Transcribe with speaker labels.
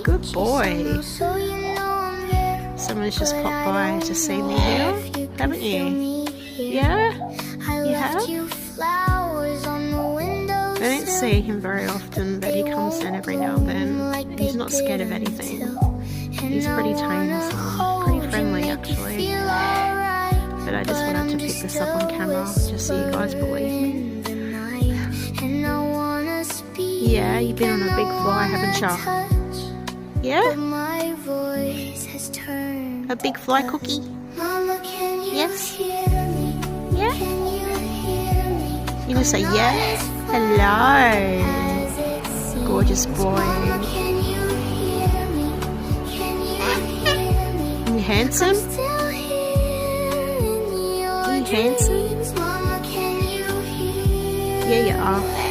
Speaker 1: Good boy. Someone's just popped by to see me here, haven't you? Yeah? You have? I don't see him very often, but he comes in every now and then. He's not scared of anything. He's pretty tame as well. Pretty friendly actually. But I just wanted to pick this up on camera just so you guys believe me. Yeah, you've been on a big fly, haven't you? Yeah? A big fly cookie? Yes? Yeah? You gonna say yes? Hello, gorgeous boy. You handsome? You handsome? Yeah, you are.